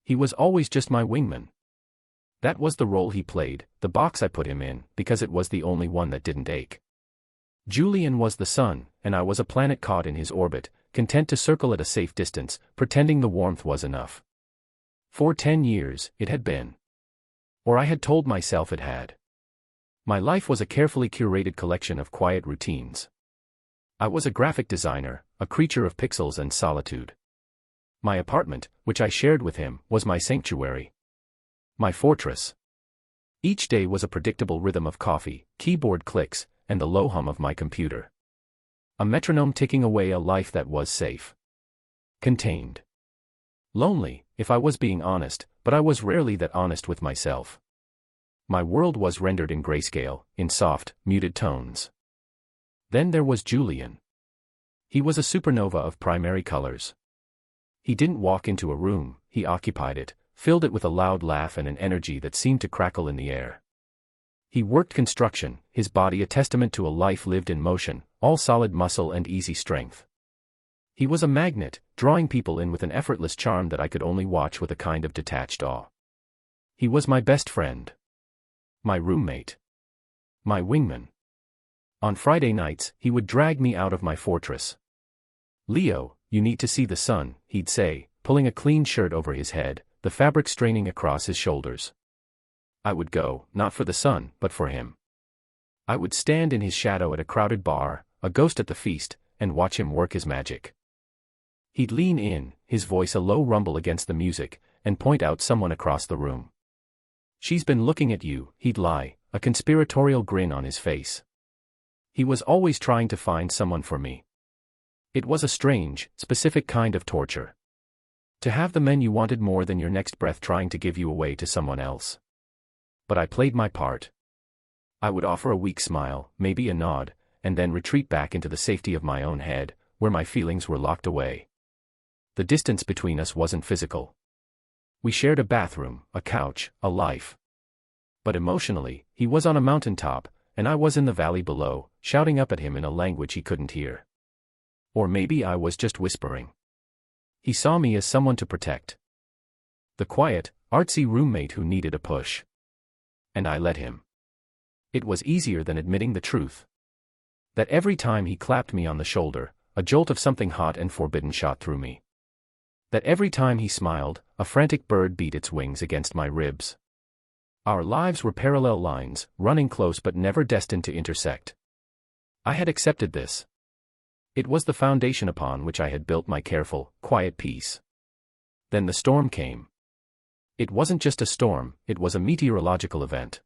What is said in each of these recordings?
He was always just my wingman. That was the role he played, the box I put him in, because it was the only one that didn't ache. Julian was the sun, and I was a planet caught in his orbit, content to circle at a safe distance, pretending the warmth was enough. For 10 years, it had been. Or I had told myself it had. My life was a carefully curated collection of quiet routines. I was a graphic designer, a creature of pixels and solitude. My apartment, which I shared with him, was my sanctuary. My fortress. Each day was a predictable rhythm of coffee, keyboard clicks, and the low hum of my computer. A metronome ticking away a life that was safe. Contained. Lonely, if I was being honest, but I was rarely that honest with myself. My world was rendered in grayscale, in soft, muted tones. Then there was Julian. He was a supernova of primary colors. He didn't walk into a room, he occupied it, filled it with a loud laugh and an energy that seemed to crackle in the air. He worked construction, his body a testament to a life lived in motion, all solid muscle and easy strength. He was a magnet, drawing people in with an effortless charm that I could only watch with a kind of detached awe. He was my best friend. My roommate. My wingman. On Friday nights, he would drag me out of my fortress. "Leo, you need to see the sun," he'd say, pulling a clean shirt over his head, the fabric straining across his shoulders. I would go, not for the sun, but for him. I would stand in his shadow at a crowded bar, a ghost at the feast, and watch him work his magic. He'd lean in, his voice a low rumble against the music, and point out someone across the room. "She's been looking at you," he'd lie, a conspiratorial grin on his face. He was always trying to find someone for me. It was a strange, specific kind of torture. To have the men you wanted more than your next breath trying to give you away to someone else. But I played my part. I would offer a weak smile, maybe a nod, and then retreat back into the safety of my own head, where my feelings were locked away. The distance between us wasn't physical. We shared a bathroom, a couch, a life. But emotionally, he was on a mountaintop, and I was in the valley below, shouting up at him in a language he couldn't hear. Or maybe I was just whispering. He saw me as someone to protect. The quiet, artsy roommate who needed a push. And I let him. It was easier than admitting the truth. That every time he clapped me on the shoulder, a jolt of something hot and forbidden shot through me. That every time he smiled, a frantic bird beat its wings against my ribs. Our lives were parallel lines, running close but never destined to intersect. I had accepted this. It was the foundation upon which I had built my careful, quiet peace. Then the storm came. It wasn't just a storm, it was a meteorological event.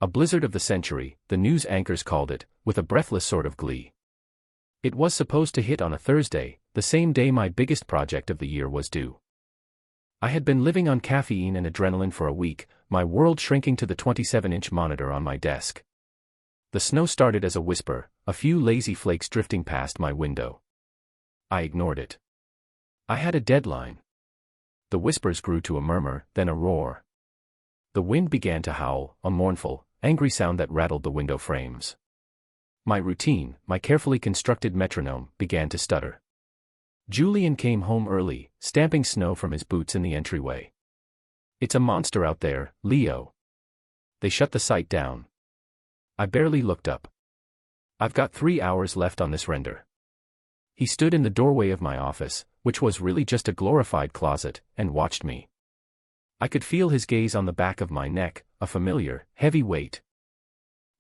A blizzard of the century, the news anchors called it, with a breathless sort of glee. It was supposed to hit on a Thursday, the same day my biggest project of the year was due. I had been living on caffeine and adrenaline for a week, my world shrinking to the 27-inch monitor on my desk. The snow started as a whisper, a few lazy flakes drifting past my window. I ignored it. I had a deadline. The whispers grew to a murmur, then a roar. The wind began to howl, a mournful, angry sound that rattled the window frames. My routine, my carefully constructed metronome, began to stutter. Julian came home early, stamping snow from his boots in the entryway. "It's a monster out there, Leo." They shut the site down. I barely looked up. "I've got 3 hours left on this render." He stood in the doorway of my office, which was really just a glorified closet, and watched me. I could feel his gaze on the back of my neck, a familiar, heavy weight.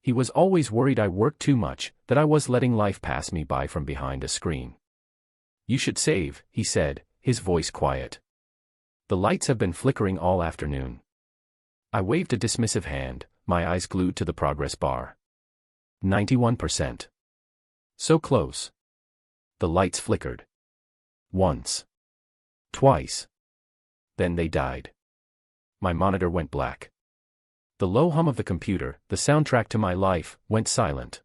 He was always worried I worked too much, that I was letting life pass me by from behind a screen. "You should save," he said, his voice quiet. "The lights have been flickering all afternoon." I waved a dismissive hand, my eyes glued to the progress bar. 91%. So close. The lights flickered. Once. Twice. Then they died. My monitor went black. The low hum of the computer, the soundtrack to my life, went silent.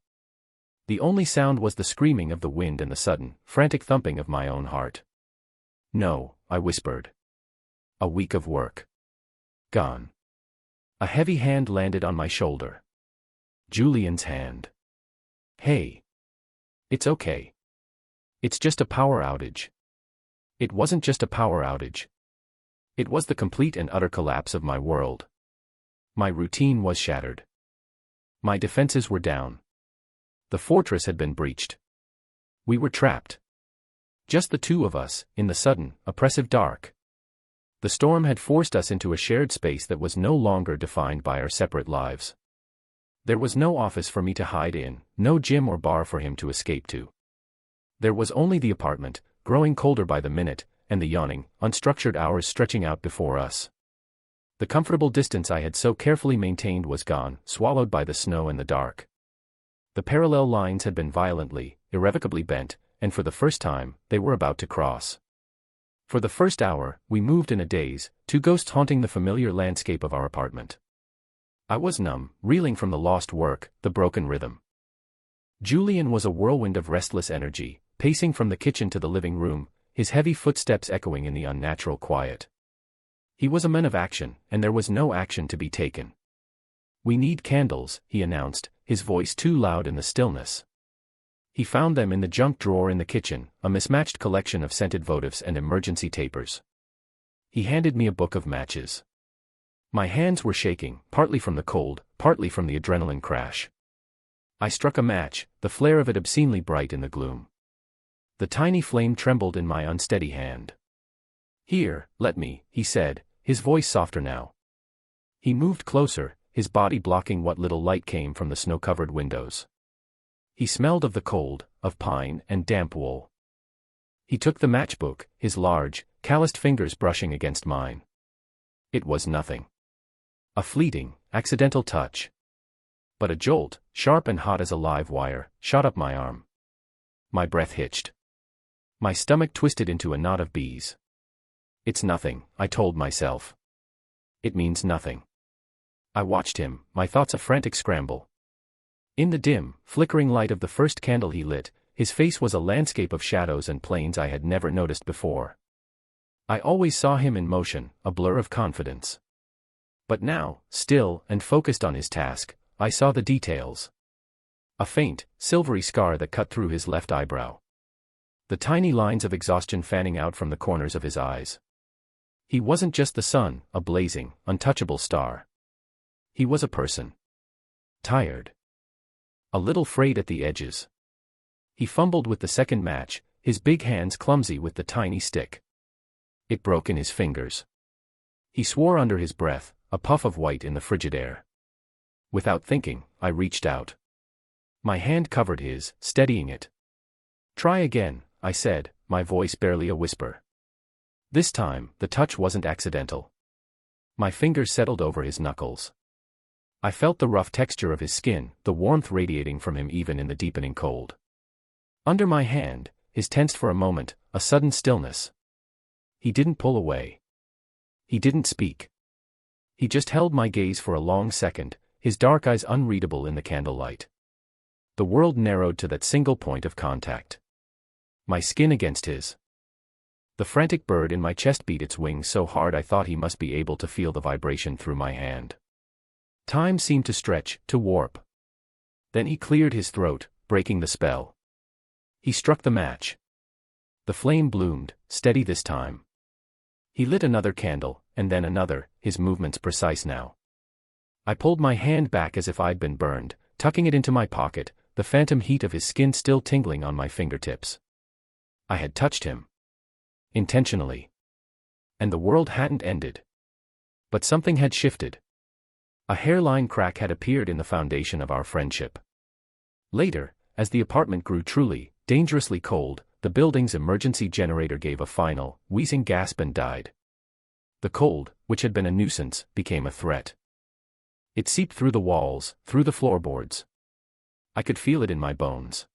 The only sound was the screaming of the wind and the sudden, frantic thumping of my own heart. "No," I whispered. A week of work. Gone. A heavy hand landed on my shoulder. Julian's hand. "Hey. It's okay. It's just a power outage." It wasn't just a power outage. It was the complete and utter collapse of my world. My routine was shattered. My defenses were down. The fortress had been breached. We were trapped. Just the two of us, in the sudden, oppressive dark. The storm had forced us into a shared space that was no longer defined by our separate lives. There was no office for me to hide in, no gym or bar for him to escape to. There was only the apartment, growing colder by the minute, and the yawning, unstructured hours stretching out before us. The comfortable distance I had so carefully maintained was gone, swallowed by the snow and the dark. The parallel lines had been violently, irrevocably bent, and for the first time, they were about to cross. For the first hour, we moved in a daze, two ghosts haunting the familiar landscape of our apartment. I was numb, reeling from the lost work, the broken rhythm. Julian was a whirlwind of restless energy, pacing from the kitchen to the living room, his heavy footsteps echoing in the unnatural quiet. He was a man of action, and there was no action to be taken. "We need candles," he announced, his voice too loud in the stillness. He found them in the junk drawer in the kitchen, a mismatched collection of scented votives and emergency tapers. He handed me a book of matches. My hands were shaking, partly from the cold, partly from the adrenaline crash. I struck a match, the flare of it obscenely bright in the gloom. The tiny flame trembled in my unsteady hand. "Here, let me," he said, his voice softer now. He moved closer, his body blocking what little light came from the snow-covered windows. He smelled of the cold, of pine and damp wool. He took the matchbook, his large, calloused fingers brushing against mine. It was nothing. A fleeting, accidental touch. But a jolt, sharp and hot as a live wire, shot up my arm. My breath hitched. My stomach twisted into a knot of bees. "It's nothing," I told myself. "It means nothing." I watched him, my thoughts a frantic scramble. In the dim, flickering light of the first candle he lit, his face was a landscape of shadows and planes I had never noticed before. I always saw him in motion, a blur of confidence. But now, still and focused on his task, I saw the details. A faint, silvery scar that cut through his left eyebrow. The tiny lines of exhaustion fanning out from the corners of his eyes. He wasn't just the sun, a blazing, untouchable star. He was a person. Tired. A little frayed at the edges. He fumbled with the second match, his big hands clumsy with the tiny stick. It broke in his fingers. He swore under his breath, a puff of white in the frigid air. Without thinking, I reached out. My hand covered his, steadying it. "Try again," I said, my voice barely a whisper. This time, the touch wasn't accidental. My fingers settled over his knuckles. I felt the rough texture of his skin, the warmth radiating from him even in the deepening cold. Under my hand, his tensed for a moment, a sudden stillness. He didn't pull away. He didn't speak. He just held my gaze for a long second, his dark eyes unreadable in the candlelight. The world narrowed to that single point of contact. My skin against his. The frantic bird in my chest beat its wings so hard I thought he must be able to feel the vibration through my hand. Time seemed to stretch, to warp. Then he cleared his throat, breaking the spell. He struck the match. The flame bloomed, steady this time. He lit another candle, and then another, his movements precise now. I pulled my hand back as if I'd been burned, tucking it into my pocket, the phantom heat of his skin still tingling on my fingertips. I had touched him. Intentionally. And the world hadn't ended. But something had shifted. A hairline crack had appeared in the foundation of our friendship. Later, as the apartment grew truly, dangerously cold, the building's emergency generator gave a final, wheezing gasp and died. The cold, which had been a nuisance, became a threat. It seeped through the walls, through the floorboards. I could feel it in my bones.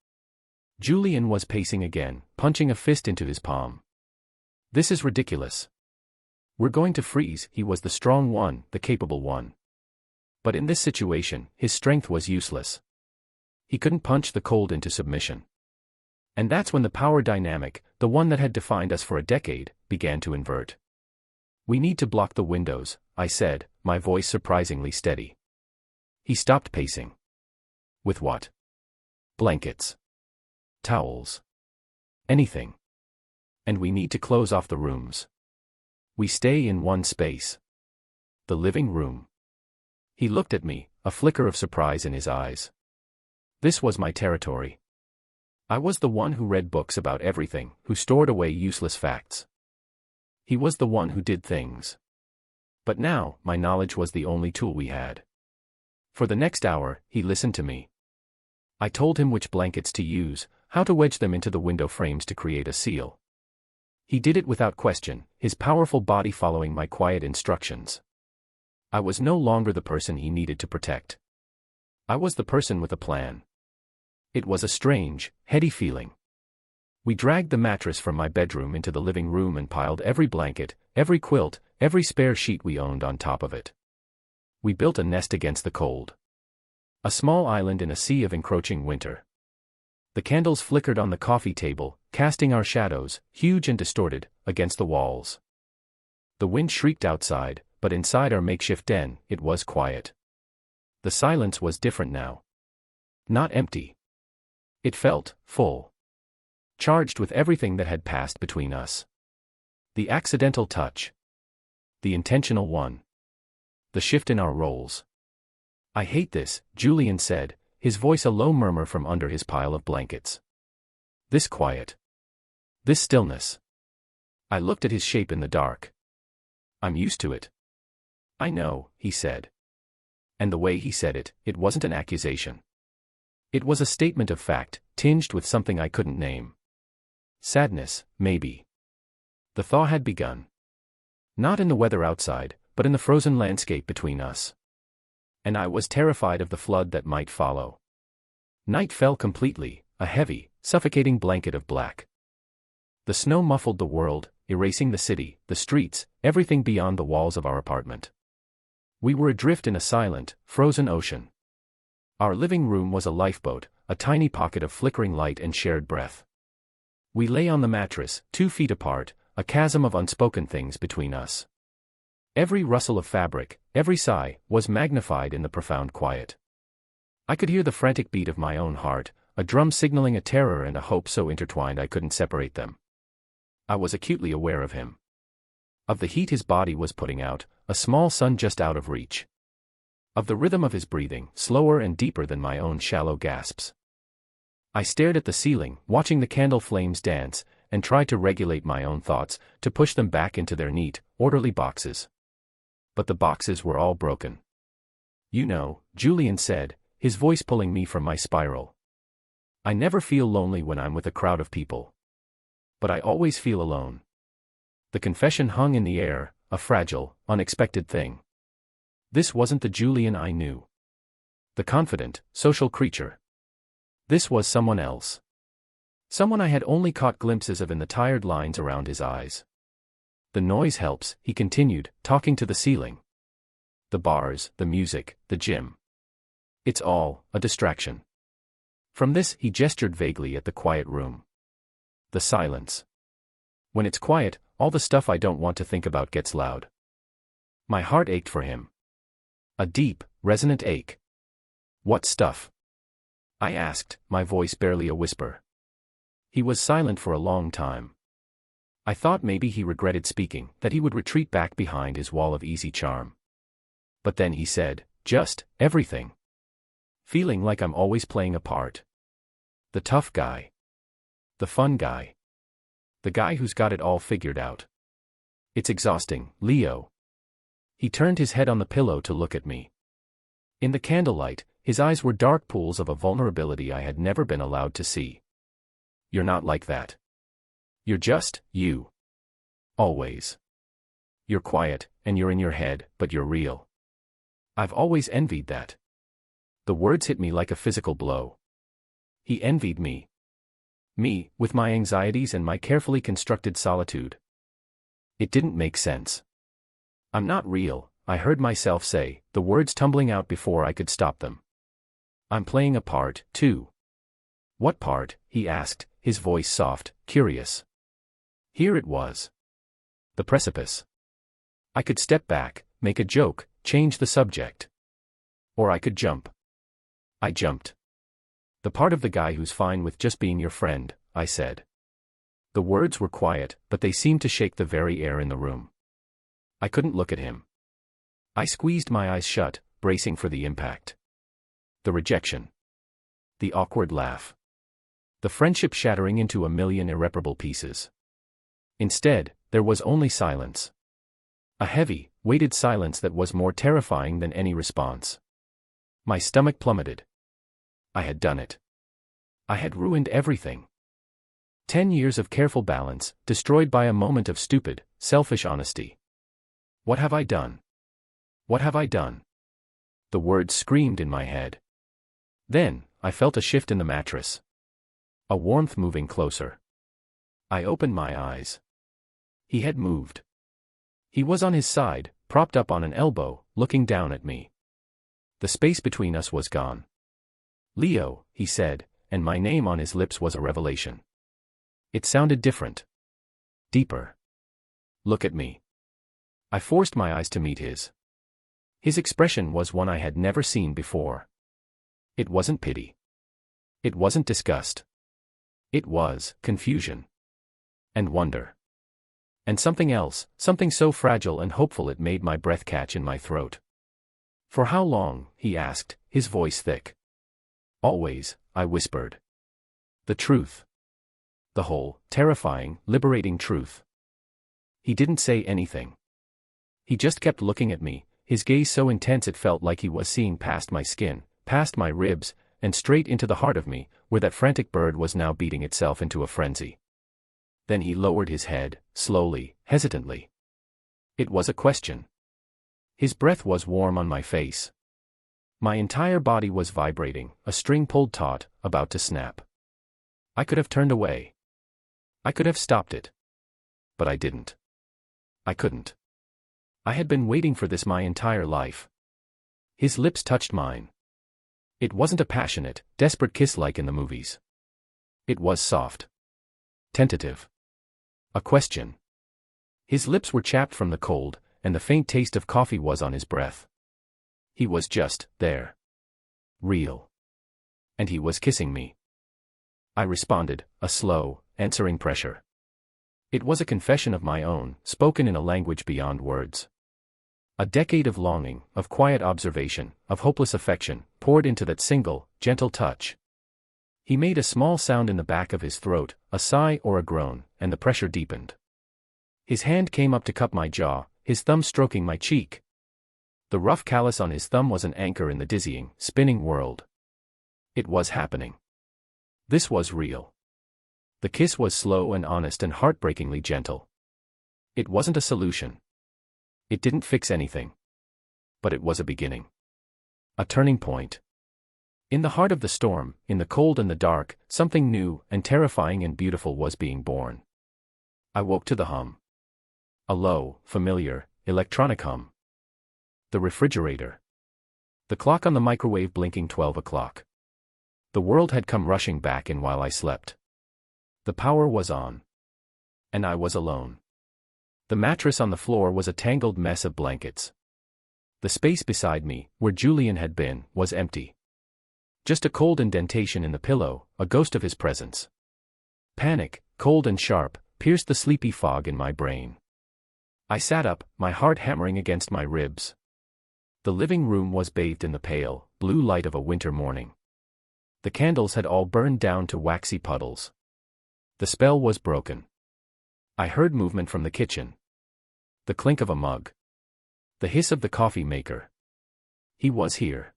Julian was pacing again, punching a fist into his palm. "This is ridiculous. We're going to freeze." He was the strong one, the capable one. But in this situation, his strength was useless. He couldn't punch the cold into submission. And that's when the power dynamic, the one that had defined us for a decade, began to invert. "We need to block the windows," I said, my voice surprisingly steady. He stopped pacing. "With what?" "Blankets. Towels. Anything. And we need to close off the rooms." We stay in one space. The living room. He looked at me, a flicker of surprise in his eyes. This was my territory. I was the one who read books about everything, who stored away useless facts. He was the one who did things. But now, my knowledge was the only tool we had. For the next hour, he listened to me. I told him which blankets to use, how to wedge them into the window frames to create a seal. He did it without question, his powerful body following my quiet instructions. I was no longer the person he needed to protect. I was the person with a plan. It was a strange, heady feeling. We dragged the mattress from my bedroom into the living room and piled every blanket, every quilt, every spare sheet we owned on top of it. We built a nest against the cold. A small island in a sea of encroaching winter. The candles flickered on the coffee table, casting our shadows, huge and distorted, against the walls. The wind shrieked outside, but inside our makeshift den, it was quiet. The silence was different now. Not empty. It felt full. Charged with everything that had passed between us. The accidental touch. The intentional one. The shift in our roles. "I hate this," Julian said, his voice a low murmur from under his pile of blankets. "This quiet. This stillness." I looked at his shape in the dark. "I'm used to it." "I know," he said. And the way he said it, it wasn't an accusation. It was a statement of fact, tinged with something I couldn't name. Sadness, maybe. The thaw had begun. Not in the weather outside, but in the frozen landscape between us. And I was terrified of the flood that might follow. Night fell completely, a heavy, suffocating blanket of black. The snow muffled the world, erasing the city, the streets, everything beyond the walls of our apartment. We were adrift in a silent, frozen ocean. Our living room was a lifeboat, a tiny pocket of flickering light and shared breath. We lay on the mattress, 2 feet apart, a chasm of unspoken things between us. Every rustle of fabric, every sigh, was magnified in the profound quiet. I could hear the frantic beat of my own heart, a drum signaling a terror and a hope so intertwined I couldn't separate them. I was acutely aware of him. Of the heat his body was putting out, a small sun just out of reach. Of the rhythm of his breathing, slower and deeper than my own shallow gasps. I stared at the ceiling, watching the candle flames dance, and tried to regulate my own thoughts, to push them back into their neat, orderly boxes. But the boxes were all broken. "You know," Julian said, his voice pulling me from my spiral. "I never feel lonely when I'm with a crowd of people. But I always feel alone." The confession hung in the air, a fragile, unexpected thing. This wasn't the Julian I knew. The confident, social creature. This was someone else. Someone I had only caught glimpses of in the tired lines around his eyes. "The noise helps," he continued, talking to the ceiling. "The bars, the music, the gym. It's all a distraction." From this, he gestured vaguely at the quiet room. "The silence. When it's quiet, all the stuff I don't want to think about gets loud." My heart ached for him. A deep, resonant ache. "What stuff?" I asked, my voice barely a whisper. He was silent for a long time. I thought maybe he regretted speaking, that he would retreat back behind his wall of easy charm. But then he said, "Just everything. Feeling like I'm always playing a part. The tough guy. The fun guy. The guy who's got it all figured out. It's exhausting, Leo." He turned his head on the pillow to look at me. In the candlelight, his eyes were dark pools of a vulnerability I had never been allowed to see. "You're not like that. You're just you. Always. You're quiet, and you're in your head, but you're real. I've always envied that." The words hit me like a physical blow. He envied me. Me, with my anxieties and my carefully constructed solitude. It didn't make sense. "I'm not real," I heard myself say, the words tumbling out before I could stop them. "I'm playing a part, too." "What part?" he asked, his voice soft, curious. Here it was. The precipice. I could step back, make a joke, change the subject. Or I could jump. I jumped. "The part of the guy who's fine with just being your friend," I said. The words were quiet, but they seemed to shake the very air in the room. I couldn't look at him. I squeezed my eyes shut, bracing for the impact. The rejection. The awkward laugh. The friendship shattering into a million irreparable pieces. Instead, there was only silence. A heavy, weighted silence that was more terrifying than any response. My stomach plummeted. I had done it. I had ruined everything. 10 years of careful balance, destroyed by a moment of stupid, selfish honesty. What have I done? What have I done? The words screamed in my head. Then, I felt a shift in the mattress. A warmth moving closer. I opened my eyes. He had moved. He was on his side, propped up on an elbow, looking down at me. The space between us was gone. Leo, he said, and my name on his lips was a revelation. It sounded different. Deeper. Look at me. I forced my eyes to meet his. His expression was one I had never seen before. It wasn't pity. It wasn't disgust. It was confusion. And wonder. And something else, something so fragile and hopeful it made my breath catch in my throat. For how long? He asked, his voice thick. Always, I whispered. The truth. The whole, terrifying, liberating truth. He didn't say anything. He just kept looking at me, his gaze so intense it felt like he was seeing past my skin, past my ribs, and straight into the heart of me, where that frantic bird was now beating itself into a frenzy. Then he lowered his head, slowly, hesitantly. It was a question. His breath was warm on my face. My entire body was vibrating, a string pulled taut, about to snap. I could have turned away. I could have stopped it. But I didn't. I couldn't. I had been waiting for this my entire life. His lips touched mine. It wasn't a passionate, desperate kiss like in the movies. It was soft. Tentative. A question. His lips were chapped from the cold, and the faint taste of coffee was on his breath. He was just there. Real. And he was kissing me. I responded, a slow, answering pressure. It was a confession of my own, spoken in a language beyond words. A decade of longing, of quiet observation, of hopeless affection, poured into that single, gentle touch. He made a small sound in the back of his throat, a sigh or a groan, and the pressure deepened. His hand came up to cup my jaw, his thumb stroking my cheek. The rough callus on his thumb was an anchor in the dizzying, spinning world. It was happening. This was real. The kiss was slow and honest and heartbreakingly gentle. It wasn't a solution. It didn't fix anything. But it was a beginning. A turning point. In the heart of the storm, in the cold and the dark, something new and terrifying and beautiful was being born. I woke to the hum. A low, familiar, electronic hum. The refrigerator. The clock on the microwave blinking 12 o'clock. The world had come rushing back in while I slept. The power was on. And I was alone. The mattress on the floor was a tangled mess of blankets. The space beside me, where Julian had been, was empty. Just a cold indentation in the pillow, a ghost of his presence. Panic, cold and sharp, pierced the sleepy fog in my brain. I sat up, my heart hammering against my ribs. The living room was bathed in the pale, blue light of a winter morning. The candles had all burned down to waxy puddles. The spell was broken. I heard movement from the kitchen. The clink of a mug. The hiss of the coffee maker. He was here.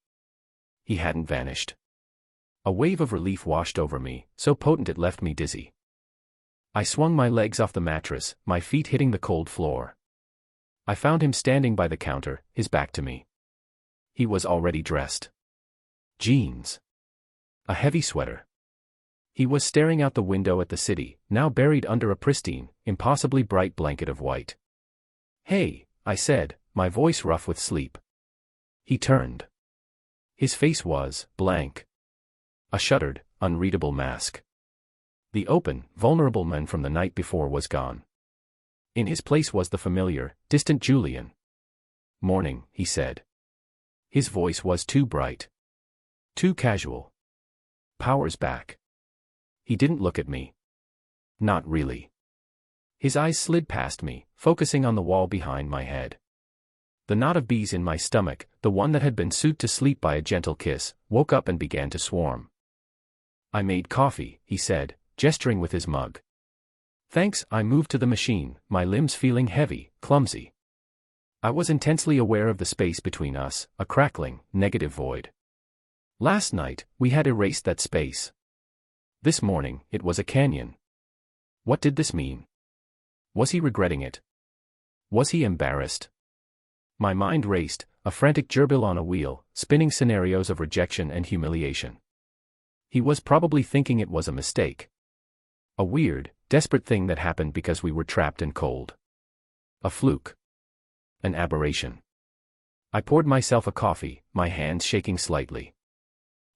He hadn't vanished. A wave of relief washed over me, so potent it left me dizzy. I swung my legs off the mattress, my feet hitting the cold floor. I found him standing by the counter, his back to me. He was already dressed. Jeans. A heavy sweater. He was staring out the window at the city, now buried under a pristine, impossibly bright blanket of white. "Hey," I said, my voice rough with sleep. He turned. His face was blank. A shuttered, unreadable mask. The open, vulnerable man from the night before was gone. In his place was the familiar, distant Julian. "Morning," he said. His voice was too bright. Too casual. "Power's back." He didn't look at me. Not really. His eyes slid past me, focusing on the wall behind my head. The knot of bees in my stomach, the one that had been soothed to sleep by a gentle kiss, woke up and began to swarm. "I made coffee," he said, gesturing with his mug. "Thanks." I moved to the machine, my limbs feeling heavy, clumsy. I was intensely aware of the space between us, a crackling, negative void. Last night, we had erased that space. This morning, it was a canyon. What did this mean? Was he regretting it? Was he embarrassed? My mind raced, a frantic gerbil on a wheel, spinning scenarios of rejection and humiliation. He was probably thinking it was a mistake. A weird, desperate thing that happened because we were trapped and cold. A fluke. An aberration. I poured myself a coffee, my hands shaking slightly.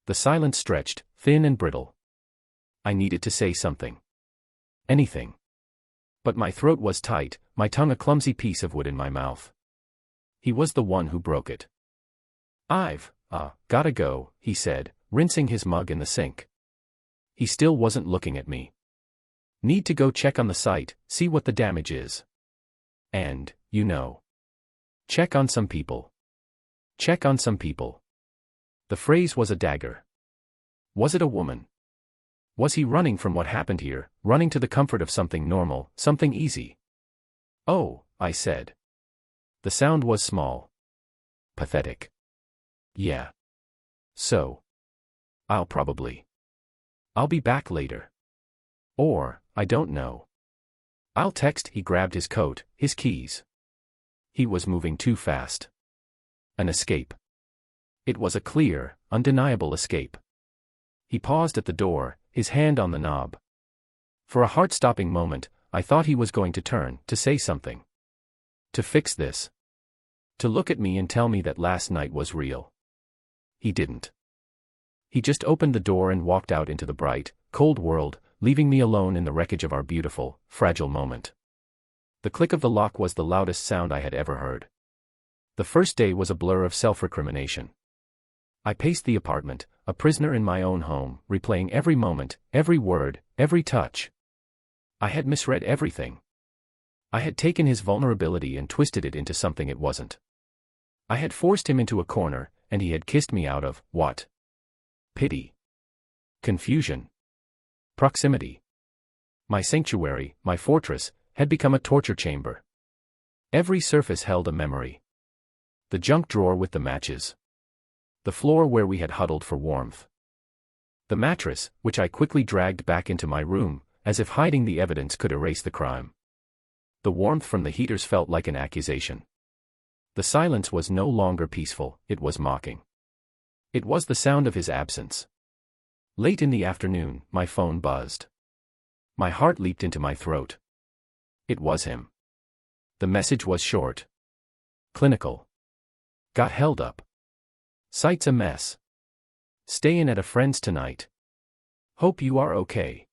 The silence stretched, thin and brittle. I needed to say something. Anything. But my throat was tight, my tongue a clumsy piece of wood in my mouth. He was the one who broke it. "I've gotta go," he said, rinsing his mug in the sink. He still wasn't looking at me. "Need to go check on the site, see what the damage is. And, check on some people. Check on some people." The phrase was a dagger. Was it a woman? Was he running from what happened here, running to the comfort of something normal, something easy? "Oh," I said. The sound was small. Pathetic. "Yeah. So. I'll be back later. Or, I don't know. I'll text." He grabbed his coat, his keys. He was moving too fast. An escape. It was a clear, undeniable escape. He paused at the door, his hand on the knob. For a heart-stopping moment, I thought he was going to turn, to say something. To fix this. To look at me and tell me that last night was real. He didn't. He just opened the door and walked out into the bright, cold world, leaving me alone in the wreckage of our beautiful, fragile moment. The click of the lock was the loudest sound I had ever heard. The first day was a blur of self-recrimination. I paced the apartment, a prisoner in my own home, replaying every moment, every word, every touch. I had misread everything. I had taken his vulnerability and twisted it into something it wasn't. I had forced him into a corner, and he had kissed me out of, what? Pity. Confusion. Proximity. My sanctuary, my fortress, had become a torture chamber. Every surface held a memory. The junk drawer with the matches. The floor where we had huddled for warmth. The mattress, which I quickly dragged back into my room, as if hiding the evidence could erase the crime. The warmth from the heaters felt like an accusation. The silence was no longer peaceful, it was mocking. It was the sound of his absence. Late in the afternoon, my phone buzzed. My heart leaped into my throat. It was him. The message was short. Clinical. Got held up. Site's a mess. Stay in at a friend's tonight. Hope you are okay.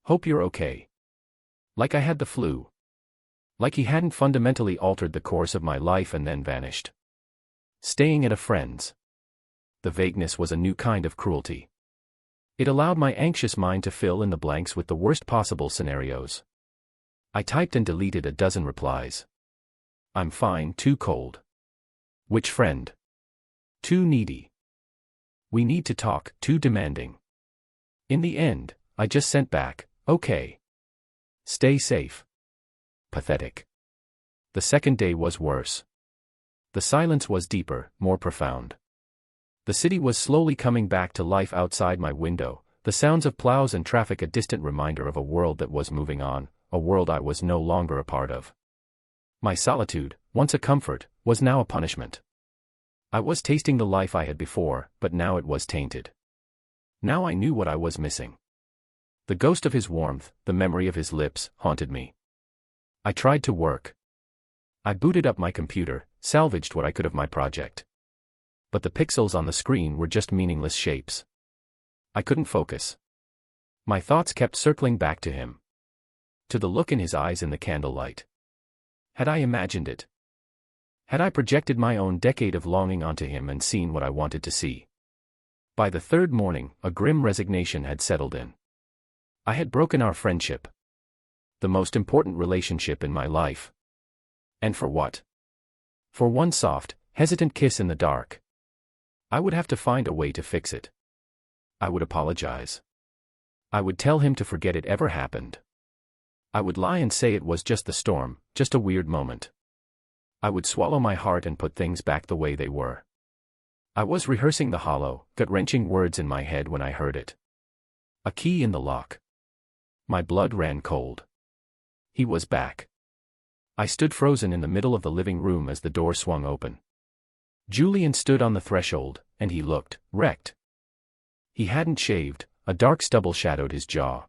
Hope you're okay. Like I had the flu. Like he hadn't fundamentally altered the course of my life and then vanished. Staying at a friend's. The vagueness was a new kind of cruelty. It allowed my anxious mind to fill in the blanks with the worst possible scenarios. I typed and deleted a dozen replies. I'm fine, too cold. Which friend? Too needy. We need to talk, too demanding. In the end, I just sent back, okay. Stay safe. Pathetic. The second day was worse. The silence was deeper, more profound. The city was slowly coming back to life outside my window, the sounds of plows and traffic a distant reminder of a world that was moving on, a world I was no longer a part of. My solitude, once a comfort, was now a punishment. I was tasting the life I had before, but now it was tainted. Now I knew what I was missing. The ghost of his warmth, the memory of his lips, haunted me. I tried to work. I booted up my computer, salvaged what I could of my project. But the pixels on the screen were just meaningless shapes. I couldn't focus. My thoughts kept circling back to him. To the look in his eyes in the candlelight. Had I imagined it? Had I projected my own decade of longing onto him and seen what I wanted to see? By the third morning, a grim resignation had settled in. I had broken our friendship. the most important relationship in my life. And for what? For one soft, hesitant kiss in the dark. I would have to find a way to fix it. I would apologize. I would tell him to forget it ever happened. I would lie and say it was just the storm, just a weird moment. I would swallow my heart and put things back the way they were. I was rehearsing the hollow, gut-wrenching words in my head when I heard it. A key in the lock. My blood ran cold. He was back. I stood frozen in the middle of the living room as the door swung open. Julian stood on the threshold, and he looked wrecked. He hadn't shaved, a dark stubble shadowed his jaw.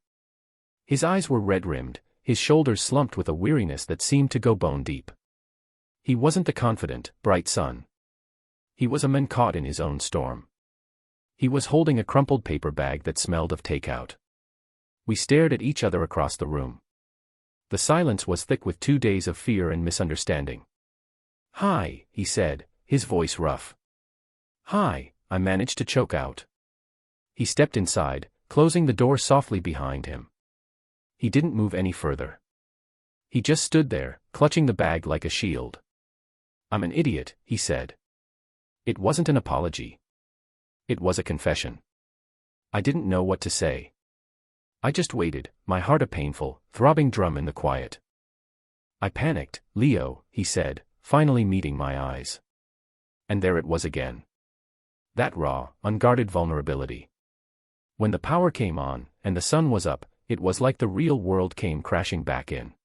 His eyes were red-rimmed, his shoulders slumped with a weariness that seemed to go bone deep. He wasn't the confident, bright son. He was a man caught in his own storm. He was holding a crumpled paper bag that smelled of takeout. We stared at each other across the room. The silence was thick with 2 days of fear and misunderstanding. "Hi," he said, his voice rough. "Hi," I managed to choke out. He stepped inside, closing the door softly behind him. He didn't move any further. He just stood there, clutching the bag like a shield. "I'm an idiot," he said. It wasn't an apology. It was a confession. I didn't know what to say. I just waited, my heart a painful, throbbing drum in the quiet. "I panicked, Leo," he said, finally meeting my eyes. And there it was again. That raw, unguarded vulnerability. When the power came on, and the sun was up, it was like the real world came crashing back in.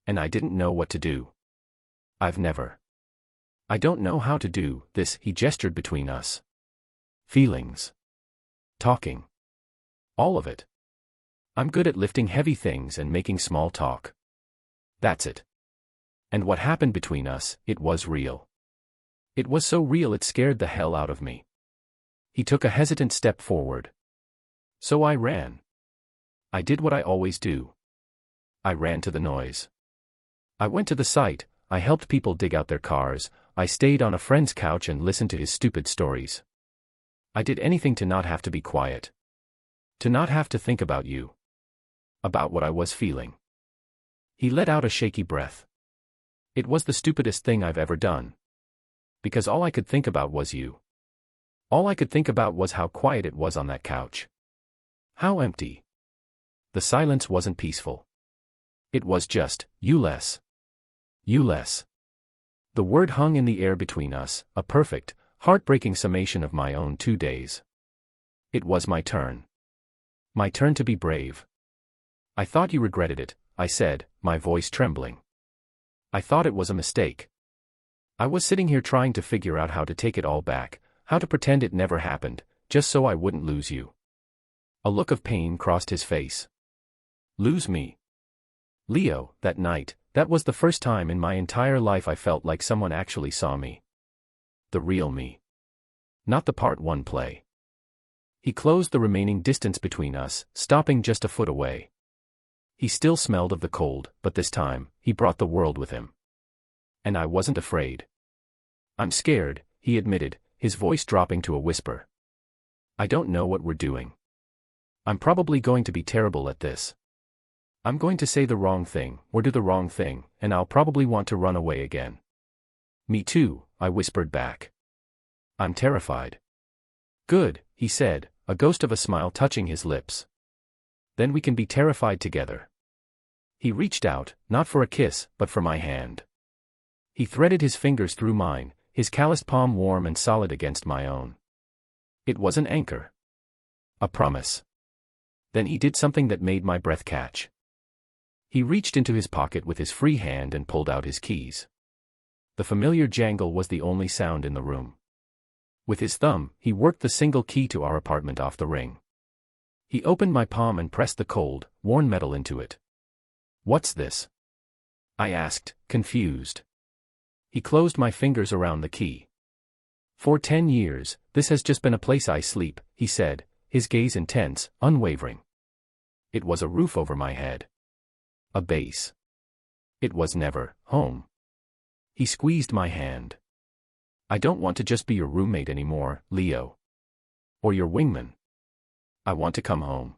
And I didn't know what to do. I don't know how to do this, he gestured between us. Feelings. Talking. All of it. I'm good at lifting heavy things and making small talk. That's it. And what happened between us, it was real. It was so real it scared the hell out of me. He took a hesitant step forward. So I ran. I did what I always do. I ran to the noise. I went to the site, I helped people dig out their cars, I stayed on a friend's couch and listened to his stupid stories. I did anything to not have to be quiet. To not have to think about you. About what I was feeling. He let out a shaky breath. It was the stupidest thing I've ever done. Because all I could think about was you. All I could think about was how quiet it was on that couch. How empty. The silence wasn't peaceful. It was just, you less. You less. The word hung in the air between us, a perfect, heartbreaking summation of my own 2 days. It was my turn. My turn to be brave. "I thought you regretted it," I said, my voice trembling. "I thought it was a mistake. I was sitting here trying to figure out how to take it all back, how to pretend it never happened, just so I wouldn't lose you." A look of pain crossed his face. Lose me? Leo, that night, that was the first time in my entire life I felt like someone actually saw me. The real me. Not the part one play. He closed the remaining distance between us, stopping just a foot away. He still smelled of the cold, but this time, he brought the world with him. And I wasn't afraid. "I'm scared," he admitted, his voice dropping to a whisper. "I don't know what we're doing. I'm probably going to be terrible at this. I'm going to say the wrong thing, or do the wrong thing, and I'll probably want to run away again." "Me too," I whispered back. "I'm terrified." "Good," he said, a ghost of a smile touching his lips. "Then we can be terrified together." He reached out, not for a kiss, but for my hand. He threaded his fingers through mine, his calloused palm warm and solid against my own. It was an anchor. A promise. Then he did something that made my breath catch. He reached into his pocket with his free hand and pulled out his keys. The familiar jangle was the only sound in the room. With his thumb, he worked the single key to our apartment off the ring. He opened my palm and pressed the cold, worn metal into it. "What's this?" I asked, confused. He closed my fingers around the key. "For 10 years, this has just been a place I sleep," he said, his gaze intense, unwavering. It was a roof over my head. A base. It was never home. He squeezed my hand. "I don't want to just be your roommate anymore, Leo. Or your wingman. I want to come home.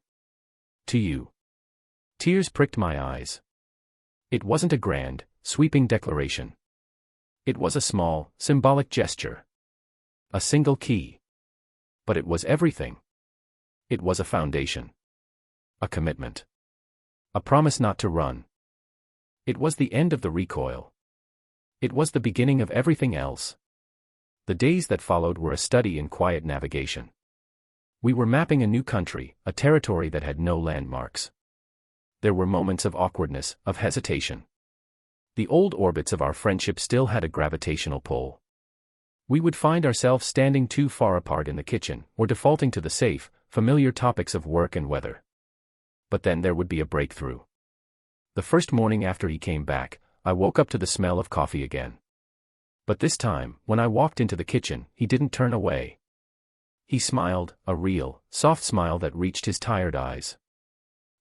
To you." Tears pricked my eyes. It wasn't a grand, sweeping declaration. It was a small, symbolic gesture. A single key. But it was everything. It was a foundation. A commitment. A promise not to run. It was the end of the recoil. It was the beginning of everything else. The days that followed were a study in quiet navigation. We were mapping a new country, a territory that had no landmarks. There were moments of awkwardness, of hesitation. The old orbits of our friendship still had a gravitational pull. We would find ourselves standing too far apart in the kitchen, or defaulting to the safe, familiar topics of work and weather. But then there would be a breakthrough. The first morning after he came back, I woke up to the smell of coffee again. But this time, when I walked into the kitchen, he didn't turn away. He smiled, a real, soft smile that reached his tired eyes.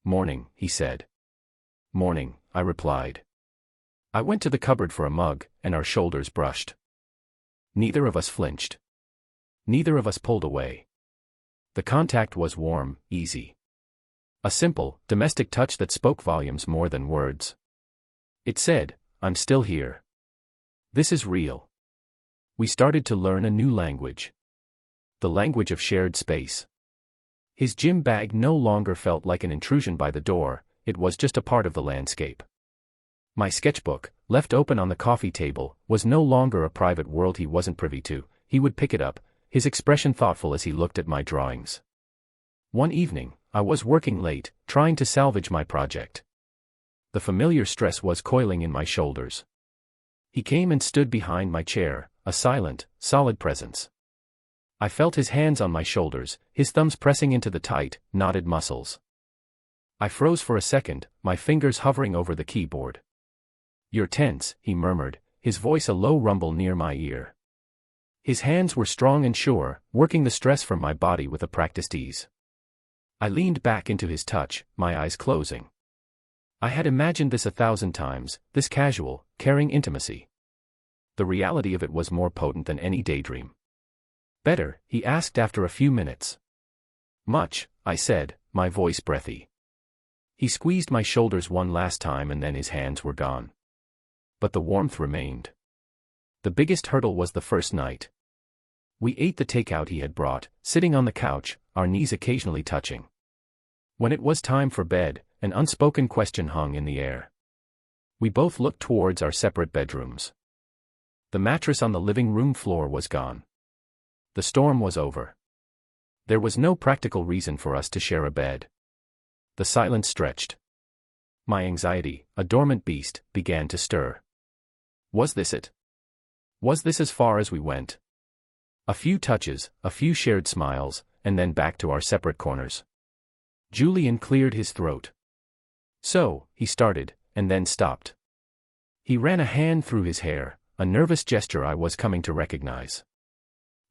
"Morning," he said. "Morning," I replied. I went to the cupboard for a mug, and our shoulders brushed. Neither of us flinched. Neither of us pulled away. The contact was warm, easy. A simple, domestic touch that spoke volumes more than words. It said, "I'm still here. This is real." We started to learn a new language. The language of shared space. His gym bag no longer felt like an intrusion by the door, it was just a part of the landscape. My sketchbook, left open on the coffee table, was no longer a private world he wasn't privy to. He would pick it up, his expression thoughtful as he looked at my drawings. One evening, I was working late, trying to salvage my project. The familiar stress was coiling in my shoulders. He came and stood behind my chair, a silent, solid presence. I felt his hands on my shoulders, his thumbs pressing into the tight, knotted muscles. I froze for a second, my fingers hovering over the keyboard. "You're tense," he murmured, his voice a low rumble near my ear. His hands were strong and sure, working the stress from my body with a practiced ease. I leaned back into his touch, my eyes closing. I had imagined this 1,000 times, this casual, caring intimacy. The reality of it was more potent than any daydream. "Better?" he asked after a few minutes. "Much," I said, my voice breathy. He squeezed my shoulders one last time and then his hands were gone. But the warmth remained. The biggest hurdle was the first night. We ate the takeout he had brought, sitting on the couch, our knees occasionally touching. When it was time for bed, an unspoken question hung in the air. We both looked towards our separate bedrooms. The mattress on the living room floor was gone. The storm was over. There was no practical reason for us to share a bed. The silence stretched. My anxiety, a dormant beast, began to stir. Was this it? Was this as far as we went? A few touches, a few shared smiles, and then back to our separate corners. Julian cleared his throat. "So," he started, and then stopped. He ran a hand through his hair, a nervous gesture I was coming to recognize.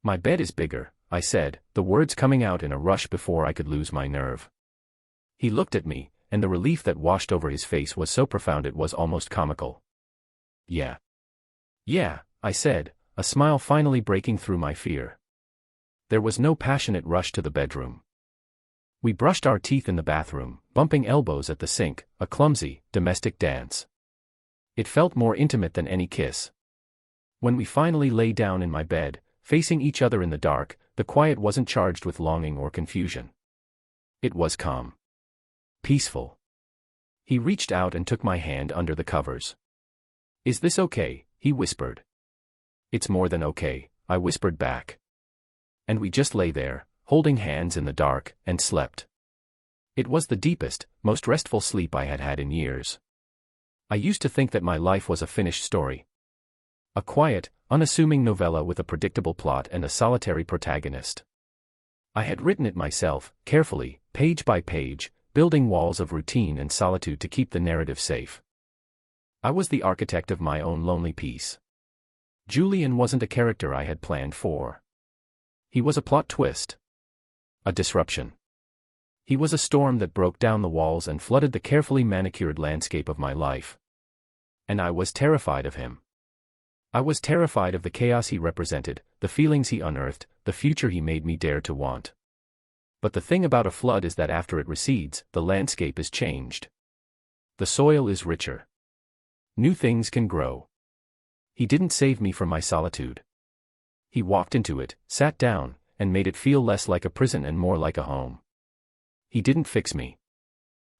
"My bed is bigger," I said, the words coming out in a rush before I could lose my nerve. He looked at me, and the relief that washed over his face was so profound it was almost comical. "Yeah. Yeah," I said, a smile finally breaking through my fear. There was no passionate rush to the bedroom. We brushed our teeth in the bathroom, bumping elbows at the sink, a clumsy, domestic dance. It felt more intimate than any kiss. When we finally lay down in my bed, facing each other in the dark, the quiet wasn't charged with longing or confusion. It was calm. Peaceful. He reached out and took my hand under the covers. "Is this okay?" he whispered. "It's more than okay," I whispered back. And we just lay there, holding hands in the dark, and slept. It was the deepest, most restful sleep I had had in years. I used to think that my life was a finished story. A quiet, unassuming novella with a predictable plot and a solitary protagonist. I had written it myself, carefully, page by page, building walls of routine and solitude to keep the narrative safe. I was the architect of my own lonely peace. Julian wasn't a character I had planned for. He was a plot twist. A disruption. He was a storm that broke down the walls and flooded the carefully manicured landscape of my life. And I was terrified of him. I was terrified of the chaos he represented, the feelings he unearthed, the future he made me dare to want. But the thing about a flood is that after it recedes, the landscape is changed. The soil is richer. New things can grow. He didn't save me from my solitude. He walked into it, sat down, and made it feel less like a prison and more like a home. He didn't fix me.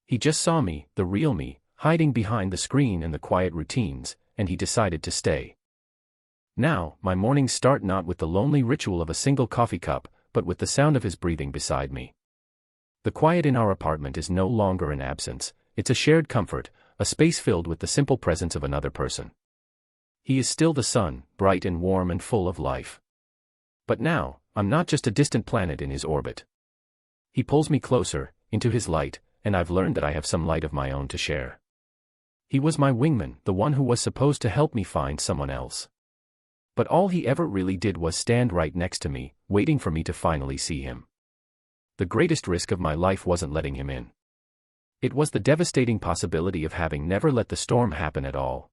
He just saw me, the real me, hiding behind the screen and the quiet routines, and he decided to stay. Now, my mornings start not with the lonely ritual of a single coffee cup, but with the sound of his breathing beside me. The quiet in our apartment is no longer an absence, it's a shared comfort, a space filled with the simple presence of another person. He is still the sun, bright and warm and full of life. But now, I'm not just a distant planet in his orbit. He pulls me closer, into his light, and I've learned that I have some light of my own to share. He was my wingman, the one who was supposed to help me find someone else. But all he ever really did was stand right next to me, waiting for me to finally see him. The greatest risk of my life wasn't letting him in. It was the devastating possibility of having never let the storm happen at all.